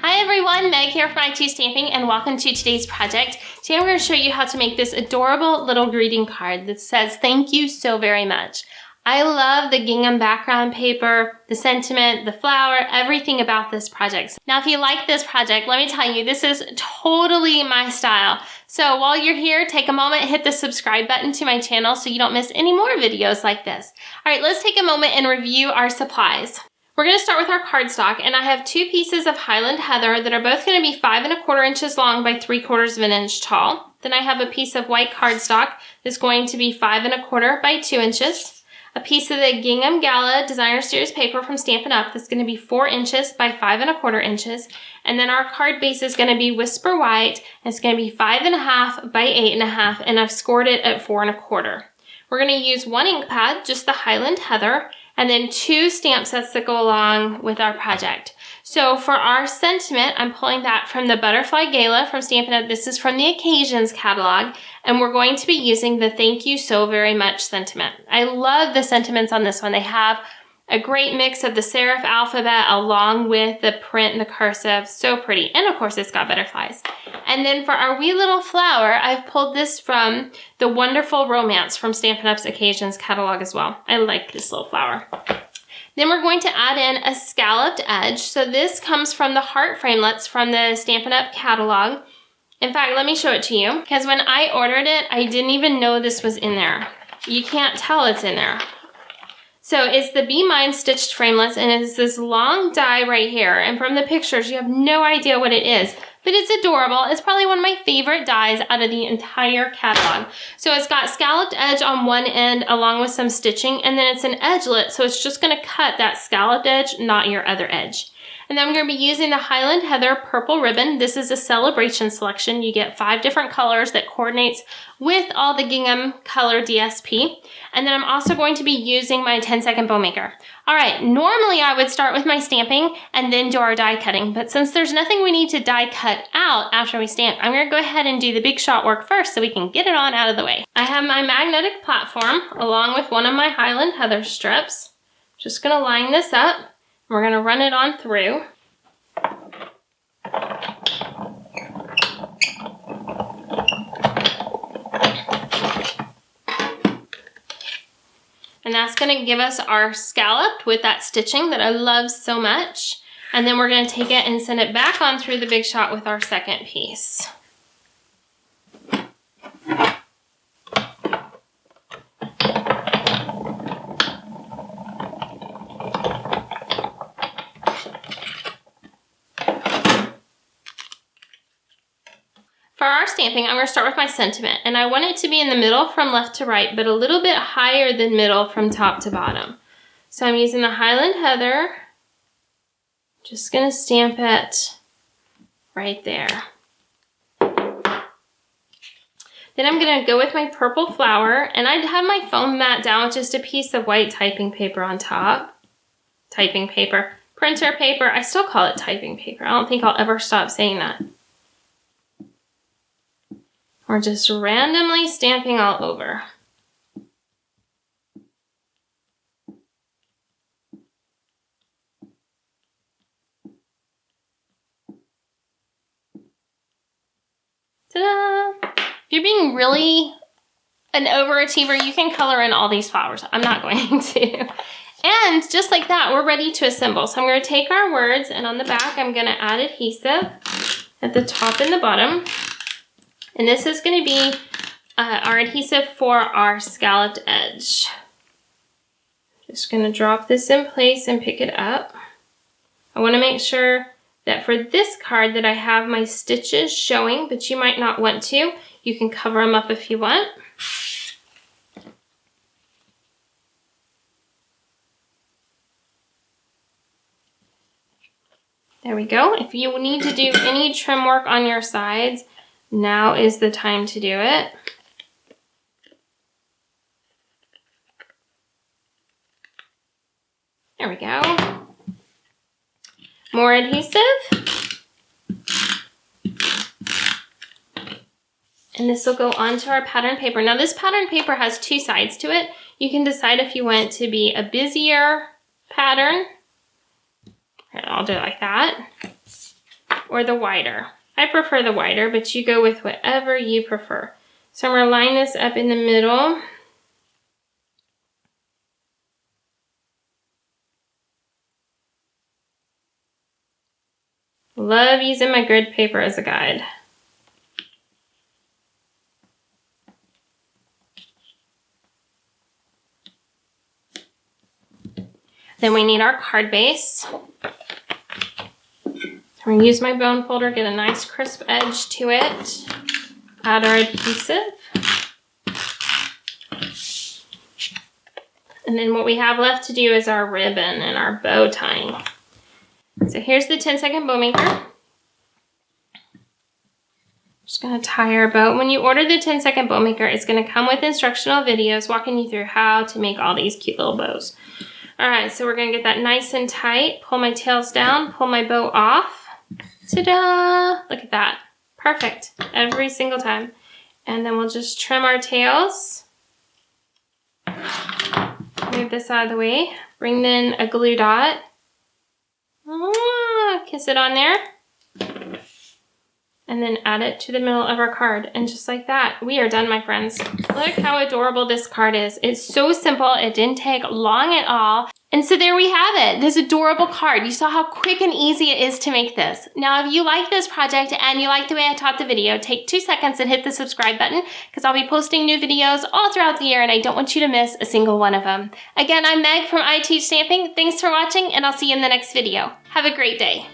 Hi everyone, Meg here from IT Stamping and welcome to today's project. Today I'm going to show you how to make this adorable little greeting card that says thank you so very much. I love the gingham background paper, the sentiment, the flower, everything about this project. Now if you like this project, let me tell you, this is totally my style. So while you're here, take a moment, hit the subscribe button to my channel so you don't miss any more videos like this. All right, let's take a moment and review our supplies. We're going to start with our cardstock, and I have 2 pieces of Highland Heather that are both going to be 5 1/4 inches long by 3/4 of an inch tall. Then I have a piece of white cardstock that's going to be 5 1/4 by 2 inches. A piece of the Gingham Gala Designer Series paper from Stampin' Up that's going to be 4 inches by 5 1/4 inches. And then our card base is going to be Whisper White, and it's going to be 5 1/2 by 8 1/2, and I've scored it at 4 1/4. We're going to use 1 ink pad, just the Highland Heather, and then 2 stamp sets that go along with our project. So for our sentiment, I'm pulling that from the Butterfly Gala from Stampin' Up. This is from the Occasions catalog, and we're going to be using the thank you so very much sentiment. I love the sentiments on this one. They have a great mix of the serif alphabet along with the print and the cursive. So pretty. And of course it's got butterflies. And then for our wee little flower, I've pulled this from the Wonderful Romance from Stampin' Up's Occasions catalog as well. I like this little flower. Then we're going to add in a scalloped edge. So this comes from the heart framelets from the Stampin' Up catalog. In fact, let me show it to you, because when I ordered it, I didn't even know this was in there. You can't tell it's in there. So it's the Be Mine stitched framelets, and it's this long die right here. And from the pictures, you have no idea what it is, but it's adorable. It's probably one of my favorite dies out of the entire catalog. So it's got scalloped edge on one end along with some stitching, and then it's an edgelet, so it's just gonna cut that scalloped edge, not your other edge. And then I'm going to be using the Highland Heather purple ribbon. This is a celebration selection. You get 5 different colors that coordinates with all the gingham color DSP. And then I'm also going to be using my 10-second bow maker. All right, normally I would start with my stamping and then do our die cutting, but since there's nothing we need to die cut out after we stamp, I'm going to go ahead and do the big shot work first so we can get it on out of the way. I have my magnetic platform along with one of my Highland Heather strips. Just going to line this up. We're going to run it on through. And that's going to give us our scalloped with that stitching that I love so much. And then we're going to take it and send it back on through the big shot with our second piece. For our stamping, I'm going to start with my sentiment, and I want it to be in the middle from left to right, but a little bit higher than middle from top to bottom. So I'm using the Highland Heather, just going to stamp it right there. Then I'm going to go with my purple flower, and I have my foam mat down with just a piece of white typing paper on top. Typing paper. Printer paper. I still call it typing paper. I don't think I'll ever stop saying that. We're just randomly stamping all over. Ta-da! If you're being really an overachiever, you can color in all these flowers. I'm not going to. And just like that, we're ready to assemble. So I'm going to take our words, and on the back, I'm going to add adhesive at the top and the bottom. And this is going to be our adhesive for our scalloped edge. Just going to drop this in place and pick it up. I want to make sure that for this card that I have my stitches showing, but you might not want to. You can cover them up if you want. There we go. If you need to do any trim work on your sides, now is the time to do it. There we go. More adhesive. And this will go onto our pattern paper. Now this pattern paper has 2 sides to it. You can decide if you want it to be a busier pattern. I'll do it like that. or the wider. I prefer the wider, but you go with whatever you prefer. So I'm going to line this up in the middle. Love using my grid paper as a guide. Then we need our card base. I'm going to use my bone folder, get a nice crisp edge to it. Add our adhesive. And then what we have left to do is our ribbon and our bow tying. So here's the 10-second bow maker. Just going to tie our bow. When you order the 10-second bow maker, it's going to come with instructional videos walking you through how to make all these cute little bows. All right, so we're going to get that nice and tight. Pull my tails down, pull my bow off. Ta-da! Look at that. Perfect. Every single time. And then we'll just trim our tails. Move this out of the way. Bring in a glue dot. Kiss it on there. And then add it to the middle of our card. And just like that, we are done, my friends. Look how adorable this card is. It's so simple. It didn't take long at all. And so there we have it, this adorable card. You saw how quick and easy it is to make this. Now, if you like this project and you like the way I taught the video, take 2 seconds and hit the subscribe button because I'll be posting new videos all throughout the year and I don't want you to miss a single one of them. Again, I'm Meg from I Teach Stamping. Thanks for watching and I'll see you in the next video. Have a great day.